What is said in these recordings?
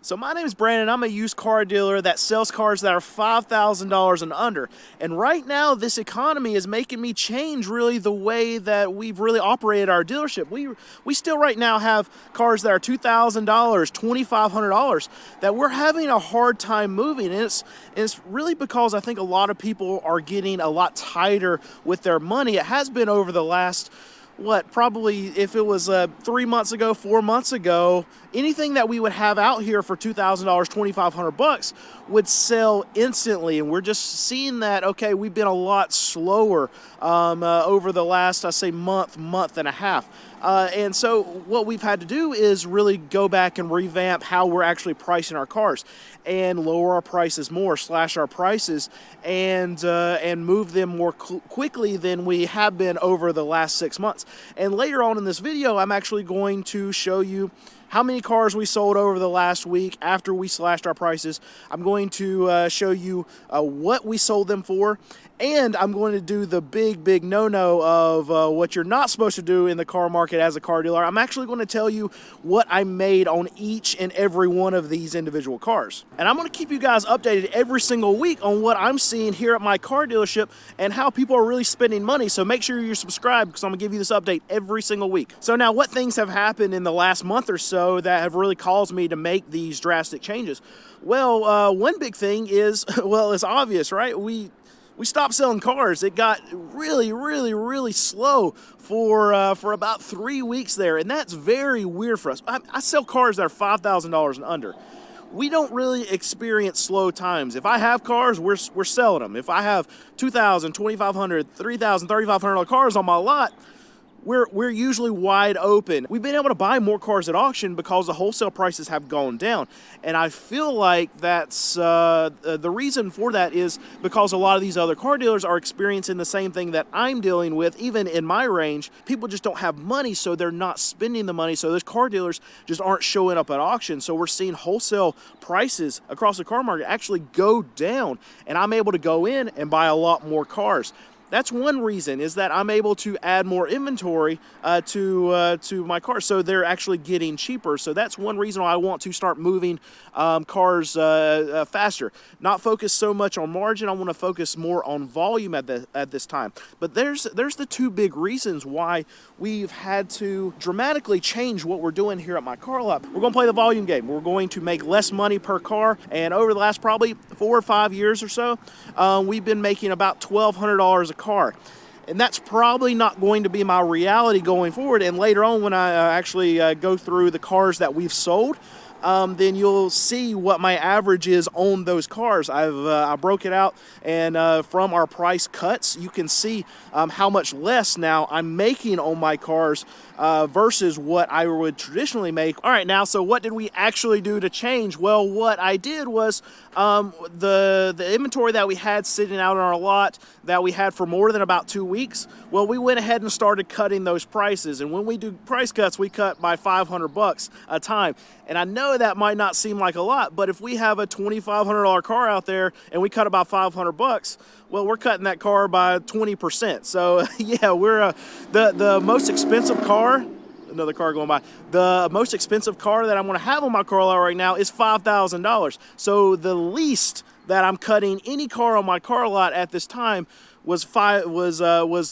So my name is Brandon. I'm a used car dealer that sells cars that are $5,000 and under. And right now, this economy is making me change really the way that we've really operated our dealership. We still right now have cars that are $2,000, $2,500 that we're having a hard time moving. And it's really because I think a lot of people are getting a lot tighter with their money. It has been over the last probably if it was 3 months ago, 4 months ago, anything that we would have out here for $2,000, $2,500 would sell instantly. And we're just seeing that, okay, we've been a lot slower over the last, I say, month and a half. And so what we've had to do is really go back and revamp how we're actually pricing our cars and lower our prices more, slash our prices, and move them more quickly than we have been over the last 6 months. And later on in this video, I'm actually going to show you how many cars we sold over the last week after we slashed our prices. I'm going to show you what we sold them for, and I'm going to do the big no-no of what you're not supposed to do in the car market as a car dealer. I'm actually going to tell you what I made on each and every one of these individual cars. And I'm going to keep you guys updated every single week on what I'm seeing here at my car dealership and how people are really spending money. So make sure you're subscribed, because I'm going to give you this update every single week. So now, what things have happened in the last month or so that have really caused me to make these drastic changes? Well, one big thing is, well, it's obvious, right? We stopped selling cars. It got really slow for about 3 weeks there, and that's very weird for us. I sell cars that are $5,000 and under. We don't really experience slow times. If I have cars, we're selling them. If I have $2,000, $2,500, $3,000, $3,500 cars on my lot, we're usually wide open. We've been able to buy more cars at auction because the wholesale prices have gone down. And I feel like that's the reason for that is because a lot of these other car dealers are experiencing the same thing that I'm dealing with, even in my range. People just don't have money, so they're not spending the money. So those car dealers just aren't showing up at auction. So we're seeing wholesale prices across the car market actually go down. And I'm able to go in and buy a lot more cars. That's one reason, is that I'm able to add more inventory to my cars, so they're actually getting cheaper. So that's one reason why I want to start moving cars faster. Not focus so much on margin. I want to focus more on volume at this time. But there's the two big reasons why we've had to dramatically change what we're doing here at my car lot. We're going to play the volume game. We're going to make less money per car, and over the last probably 4 or 5 years or so, we've been making about $1,200 a car. And that's probably not going to be my reality going forward. And later on, when I actually go through the cars that we've sold, then you'll see what my average is on those cars. I broke it out, and from our price cuts, you can see how much less now I'm making on my cars versus what I would traditionally make. All right, now, so what did we actually do to change? Well, what I did was the inventory that we had sitting out on our lot that we had for more than about 2 weeks, well, we went ahead and started cutting those prices. And when we do price cuts, we cut by $500 a time. And I know that might not seem like a lot, but if we have a $2,500 car out there and we cut about $500, well, we're cutting that car by 20%. So yeah, we're the most expensive car. Another car going by. The most expensive car that I'm going to have on my car lot right now is $5,000. So the least that I'm cutting any car on my car lot at this time was 10%.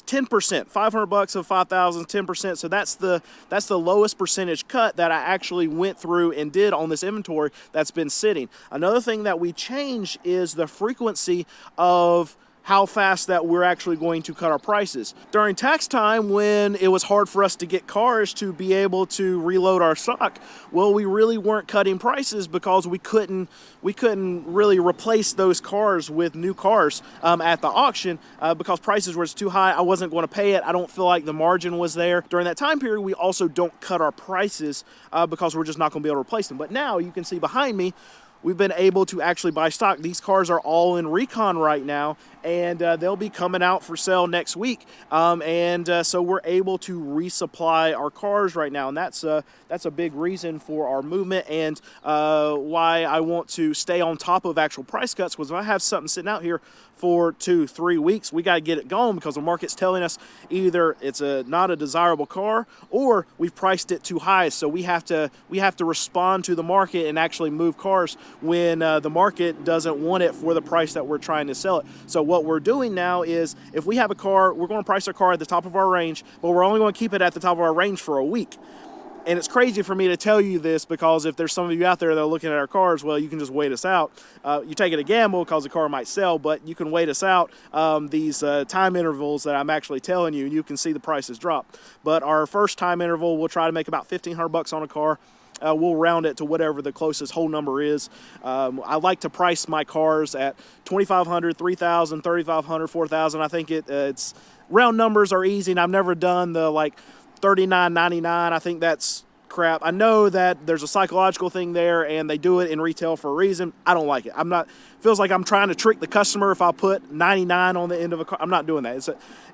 $500 of 5,000, 10%. So that's the lowest percentage cut that I actually went through and did on this inventory that's been sitting. Another thing that we changed is the frequency of how fast that we're actually going to cut our prices. During tax time, when it was hard for us to get cars to be able to reload our stock, well, we really weren't cutting prices because we couldn't really replace those cars with new cars at the auction because prices were too high. I wasn't going to pay it. I don't feel like the margin was there. During that time period, we also don't cut our prices because we're just not going to be able to replace them. But now you can see behind me, we've been able to actually buy stock. These cars are all in recon right now, and they'll be coming out for sale next week. So we're able to resupply our cars right now, and that's a big reason for our movement, and why I want to stay on top of actual price cuts. Was if I have something sitting out here for 2-3 weeks, we got to get it going, because the market's telling us either it's not a desirable car, or we've priced it too high. So we have to respond to the market and actually move cars when the market doesn't want it for the price that we're trying to sell it. So what we're doing now is, if we have a car, we're going to price our car at the top of our range, but we're only going to keep it at the top of our range for a week. And it's crazy for me to tell you this, because if there's some of you out there that are looking at our cars, well, you can just wait us out. You take it a gamble because the car might sell, but you can wait us out these time intervals that I'm actually telling you, and you can see the prices drop. But our first time interval, we'll try to make about $1,500 on a car. We'll round it to whatever the closest whole number is. I like to price my cars at $2,500, $3,000, $3,500, $4,000. I think it's round numbers are easy, and I've never done the like $39.99. I think that's crap. I know that there's a psychological thing there, and they do it in retail for a reason. I don't like it. Feels like I'm trying to trick the customer if I put 99 on the end of a car. I'm not doing that.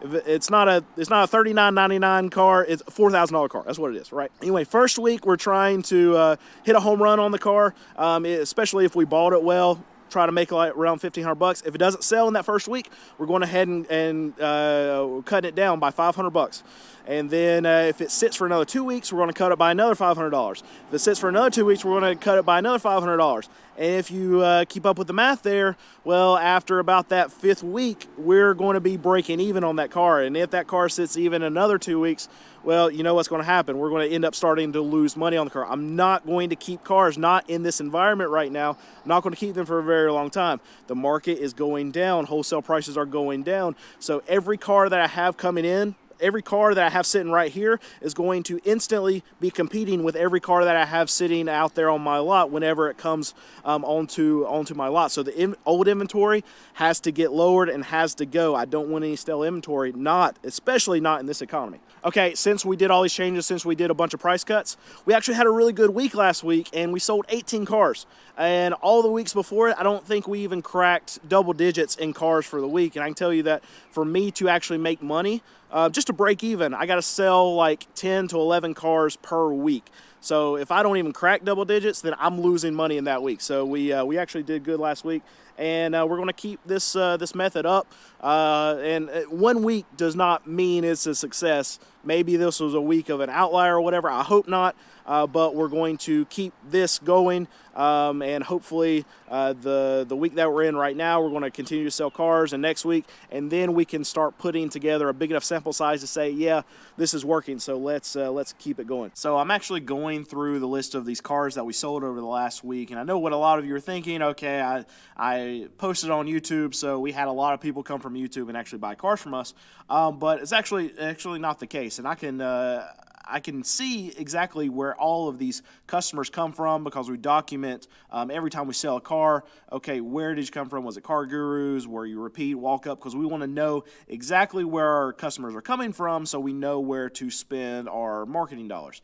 It's not a $39.99 car. It's a $4,000 car. That's what it is, right? Anyway, first week we're trying to hit a home run on the car, especially if we bought it well. Try to make like around $1,500. If it doesn't sell in that first week, we're going ahead and cutting it down by $500. And then if it sits for another 2 weeks, we're going to cut it by another $500. If it sits for another 2 weeks, we're going to cut it by another $500. And if you keep up with the math there, well, after about that 5th week, we're going to be breaking even on that car. And if that car sits even another 2 weeks, well, you know what's going to happen. We're going to end up starting to lose money on the car. I'm not going to keep cars, not in this environment right now. I'm not going to keep them for a very long time. The market is going down. Wholesale prices are going down. So every car that I have coming in, every car that I have sitting right here is going to instantly be competing with every car that I have sitting out there on my lot whenever it comes onto my lot. So the old inventory has to get lowered and has to go. I don't want any stale inventory, especially not in this economy. Okay, since we did all these changes, since we did a bunch of price cuts, we actually had a really good week last week, and we sold 18 cars. And all the weeks before it, I don't think we even cracked double digits in cars for the week. And I can tell you that for me to actually make money, just to break even, I got to sell like 10 to 11 cars per week. So if I don't even crack double digits, then I'm losing money in that week. So we actually did good last week, and we're going to keep this method up. And 1 week does not mean it's a success. Maybe this was a week of an outlier or whatever. I hope not. But we're going to keep this going, and hopefully the week that we're in right now, we're going to continue to sell cars, and next week, and then we can start putting together a big enough sample size to say, yeah, this is working, so let's keep it going. So I'm actually going through the list of these cars that we sold over the last week, and I know what a lot of you are thinking. Okay, I posted on YouTube, so we had a lot of people come from YouTube and actually buy cars from us, but it's actually not the case, and I can see exactly where all of these customers come from, because we document every time we sell a car. Okay, where did you come from? Was it Car Gurus? Where you repeat, walk up? Because we want to know exactly where our customers are coming from, so we know where to spend our marketing dollars.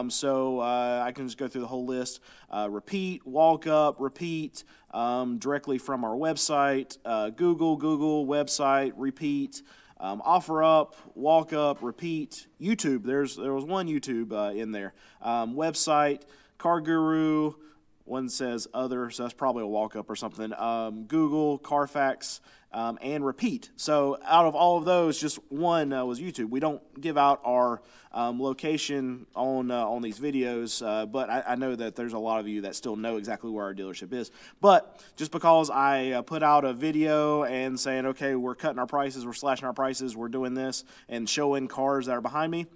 So I can just go through the whole list. Repeat, walk up, repeat, directly from our website, Google, website, repeat. Offer up, walk up, repeat, YouTube. There was one YouTube in there. Website, Car Guru. One says other, so that's probably a walk up or something. Google, Carfax, and repeat. So out of all of those, just one was YouTube. We don't give out our location on these videos, but I know that there's a lot of you that still know exactly where our dealership is. But just because I put out a video and saying, okay, we're cutting our prices, we're slashing our prices, we're doing this, and showing cars that are behind me,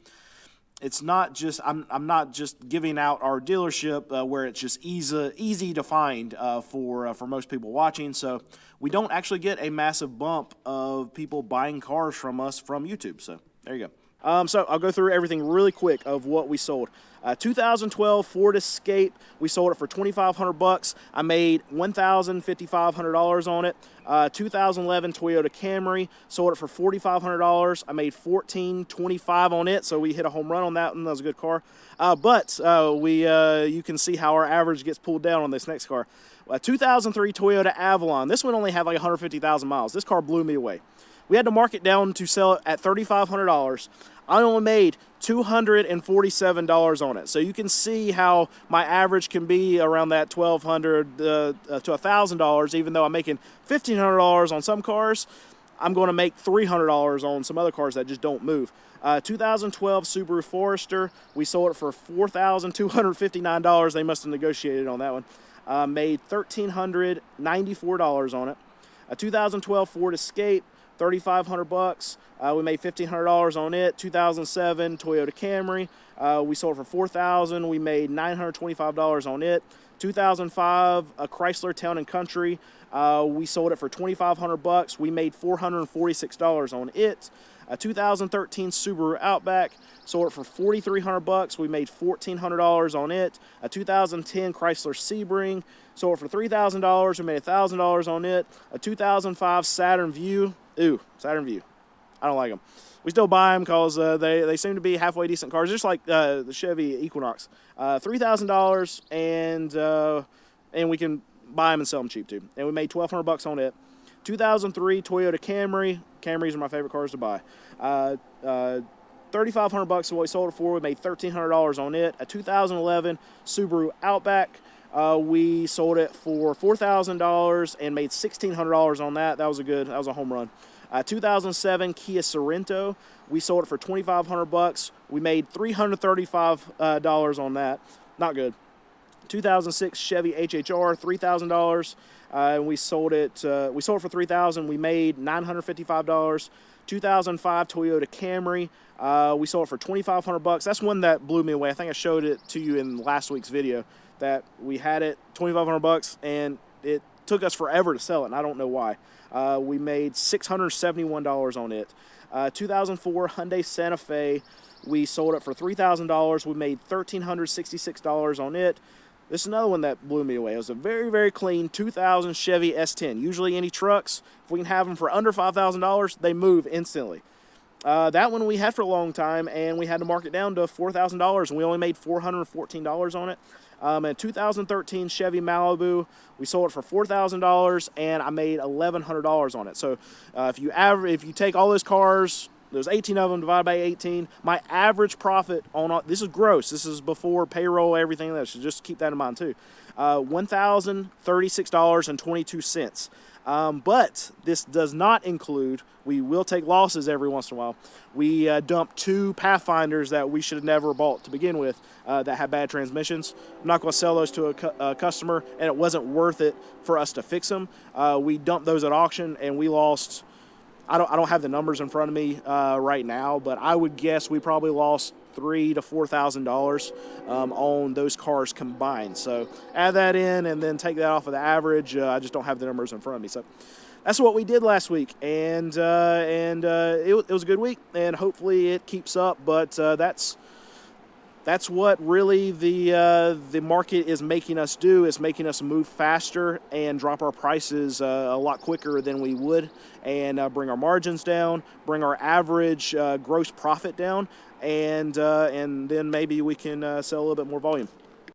it's not just I'm not just giving out our dealership where it's just easy to find for most people watching. So we don't actually get a massive bump of people buying cars from us from YouTube. So there you go. So I'll go through everything really quick of what we sold. 2012 Ford Escape, we sold it for $2,500. I made $1,500 on it. 2011 Toyota Camry, sold it for $4,500. I made $1,425 on it, so we hit a home run on that one. That was a good car. You can see how our average gets pulled down on this next car. 2003 Toyota Avalon. This one only had like 150,000 miles. This car blew me away. We had to mark it down to sell it at $3,500. I only made $247 on it. So you can see how my average can be around that $1,200 to $1,000. Even though I'm making $1,500 on some cars, I'm going to make $300 on some other cars that just don't move. 2012 Subaru Forester, we sold it for $4,259. They must have negotiated on that one. Made $1,394 on it. A 2012 Ford Escape, $3,500. We made $1,500 on it. 2007 Toyota Camry, we sold it for $4,000. We made $925 on it. 2005 a Chrysler Town and Country, we sold it for $2,500. We made $446 on it. A 2013 Subaru Outback, sold it for $4,300. We made $1,400 on it. A 2010 Chrysler Sebring, sold it for $3,000. We made $1,000 on it. A 2005 Saturn Vue. Saturn Vue. I don't like them. We still buy them because they seem to be halfway decent cars, just like the Chevy Equinox. $3,000, and we can buy them and sell them cheap too. And we made $1,200 on it. 2003 Toyota Camry. Camrys are my favorite cars to buy. $3,500 is what we sold it for. We made $1,300 on it. A 2011 Subaru Outback. We sold it for $4,000 and made $1,600 on that. That was a home run. 2007 Kia Sorento, we sold it for $2,500. We made $335 on that. Not good. 2006 Chevy HHR, $3,000, and we sold it for $3,000. We made $955. 2005 Toyota Camry, we sold it for $2,500. That's one that blew me away. I think I showed it to you in last week's video, that we had it $2,500 and it took us forever to sell it, and I don't know why. We made $671 on it. 2004 Hyundai Santa Fe, we sold it for $3,000. We made $1,366 on it. This is another one that blew me away. It was a very, very clean 2000 Chevy S10. Usually any trucks, if we can have them for under $5,000, they move instantly. That one we had for a long time, and we had to mark it down to $4,000, and we only made $414 on it. A 2013 Chevy Malibu, we sold it for $4,000, and I made $1,100 on it. So if you take all those cars, there's 18 of them, divided by 18, my average profit on all, this is gross, this is before payroll, everything else, so just keep that in mind too, $1,036.22. But this does not include, we will take losses every once in a while. We dumped 2 Pathfinders that we should have never bought to begin with, that had bad transmissions. I'm not going to sell those to a customer, and it wasn't worth it for us to fix them. We dumped those at auction, and we lost, I don't have the numbers in front of me right now, but I would guess we probably lost $3,000 to $4,000 on those cars combined. So add that in and then take that off of the average. I just don't have the numbers in front of me. So that's what we did last week, and it was a good week, and hopefully it keeps up. But that's what really the market is making us do. It's making us move faster and drop our prices a lot quicker than we would, and bring our margins down, bring our average gross profit down, and then maybe we can sell a little bit more volume.